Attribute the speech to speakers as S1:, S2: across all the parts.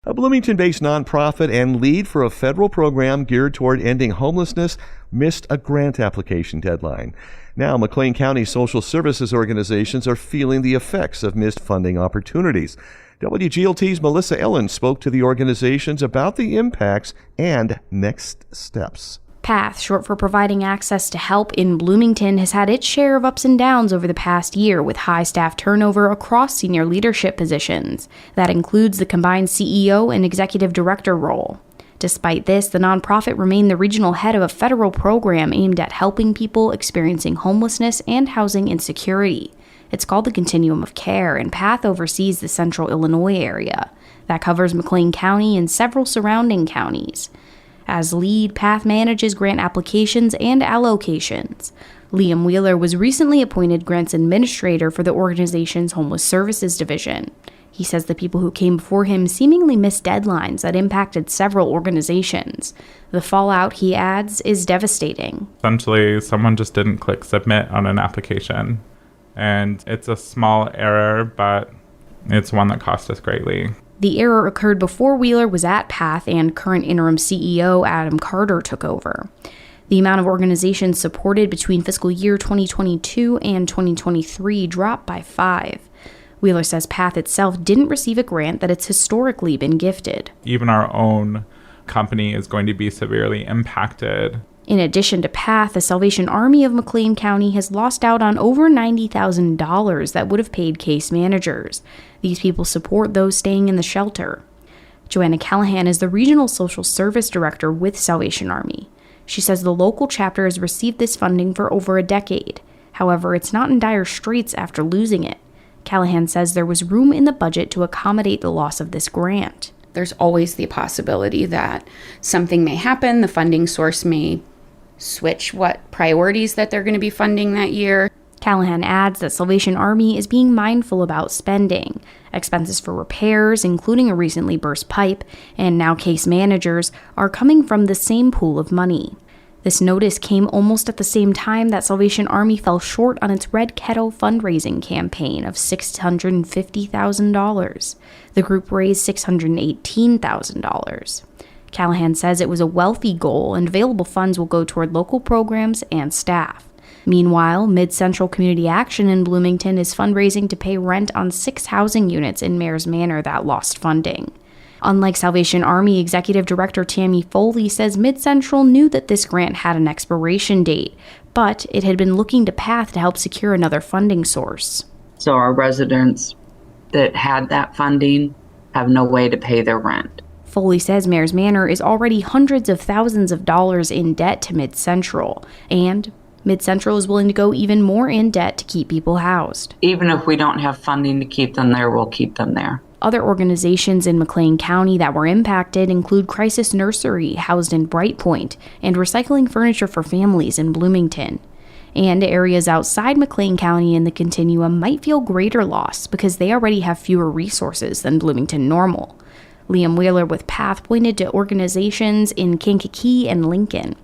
S1: A Bloomington-based nonprofit and lead for a federal program geared toward ending homelessness missed a grant application deadline. Now, McLean County social services organizations are feeling the effects of missed funding opportunities. WGLT's Melissa Ellen spoke to the organizations about the impacts and next steps.
S2: PATH, short for Providing Access to Help in Bloomington, has had its share of ups and downs over the past year with high staff turnover across senior leadership positions. That includes the combined CEO and executive director role. Despite this, the nonprofit remained the regional head of a federal program aimed at helping people experiencing homelessness and housing insecurity. It's called the Continuum of Care, and PATH oversees the central Illinois area. That covers McLean County and several surrounding counties. As lead, PATH manages grant applications and allocations. Liam Wheeler was recently appointed grants administrator for the organization's Homeless Services Division. He says the people who came before him seemingly missed deadlines that impacted several organizations. The fallout, he adds, is devastating.
S3: Essentially, someone just didn't click submit on an application. And it's a small error, but it's one that cost us greatly.
S2: The error occurred before Wheeler was at PATH and current interim CEO Adam Carter took over. The amount of organizations supported between fiscal year 2022 and 2023 dropped by 5. Wheeler says PATH itself didn't receive a grant that it's historically been gifted.
S3: Even our own company is going to be severely impacted.
S2: In addition to PATH, the Salvation Army of McLean County has lost out on over $90,000 that would have paid case managers. These people support those staying in the shelter. Joanna Callahan is the Regional Social Service Director with Salvation Army. She says the local chapter has received this funding for over a decade. However, it's not in dire straits after losing it. Callahan says there was room in the budget to accommodate the loss of this grant.
S4: There's always the possibility that something may happen, the funding source may switch what priorities that they're going to be funding that year.
S2: Callahan adds that Salvation Army is being mindful about spending. Expenses for repairs, including a recently burst pipe, and now case managers, are coming from the same pool of money. This notice came almost at the same time that Salvation Army fell short on its Red Kettle fundraising campaign of $650,000. The group raised $618,000. Callahan says it was a wealthy goal and available funds will go toward local programs and staff. Meanwhile, Mid-Central Community Action in Bloomington is fundraising to pay rent on 6 housing units in Mayor's Manor that lost funding. Unlike Salvation Army, Executive Director Tammy Foley says Mid-Central knew that this grant had an expiration date, but it had been looking to PATH to help secure another funding source.
S5: So our residents that had that funding have no way to pay their rent.
S2: Foley says Mayor's Manor is already hundreds of thousands of dollars in debt to Mid-Central, and Mid-Central is willing to go even more in debt to keep people housed.
S5: Even if we don't have funding to keep them there, we'll keep them there.
S2: Other organizations in McLean County that were impacted include Crisis Nursery, housed in Bright Point, and Recycling Furniture for Families in Bloomington. And areas outside McLean County in the Continuum might feel greater loss because they already have fewer resources than Bloomington-Normal. Liam Wheeler with PATH pointed to organizations in Kankakee and Lincoln.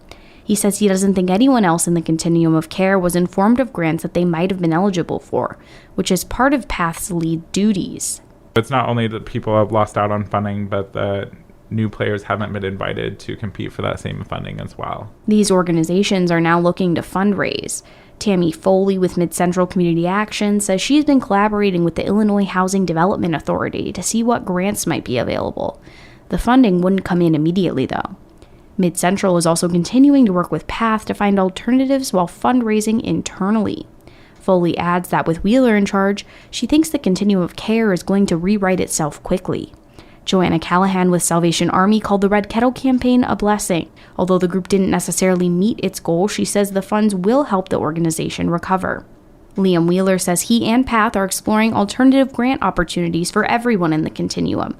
S2: He says he doesn't think anyone else in the Continuum of Care was informed of grants that they might have been eligible for, which is part of PATH's lead duties.
S3: It's not only that people have lost out on funding, but that new players haven't been invited to compete for that same funding as well.
S2: These organizations are now looking to fundraise. Tammy Foley with Mid-Central Community Action says she's been collaborating with the Illinois Housing Development Authority to see what grants might be available. The funding wouldn't come in immediately, though. Mid-Central is also continuing to work with PATH to find alternatives while fundraising internally. Foley adds that with Wheeler in charge, she thinks the Continuum of Care is going to rewrite itself quickly. Joanna Callahan with Salvation Army called the Red Kettle campaign a blessing. Although the group didn't necessarily meet its goal, she says the funds will help the organization recover. Liam Wheeler says he and PATH are exploring alternative grant opportunities for everyone in the Continuum,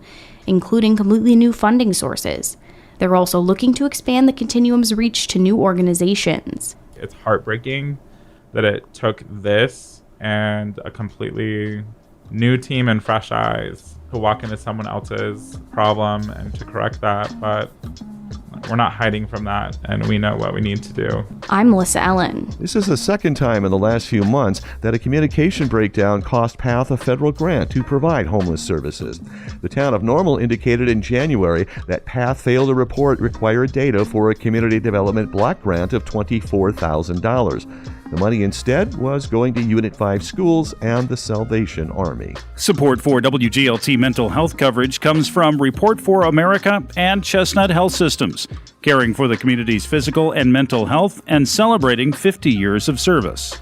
S2: including completely new funding sources. They're also looking to expand the Continuum's reach to new organizations.
S3: It's heartbreaking that it took this and a completely new team and fresh eyes to walk into someone else's problem and to correct that, but We're not hiding from that, and we know what we need to do.
S2: I'm Melissa Ellen.
S1: This is the second time in the last few months that a communication breakdown cost PATH a federal grant to provide homeless services. The town of Normal indicated in January that PATH failed to report required data for a community development block grant of $24,000. The money instead was going to Unit 5 schools and the Salvation Army.
S6: Support for WGLT mental health coverage comes from Report for America and Chestnut Health Systems, caring for the community's physical and mental health and celebrating 50 years of service.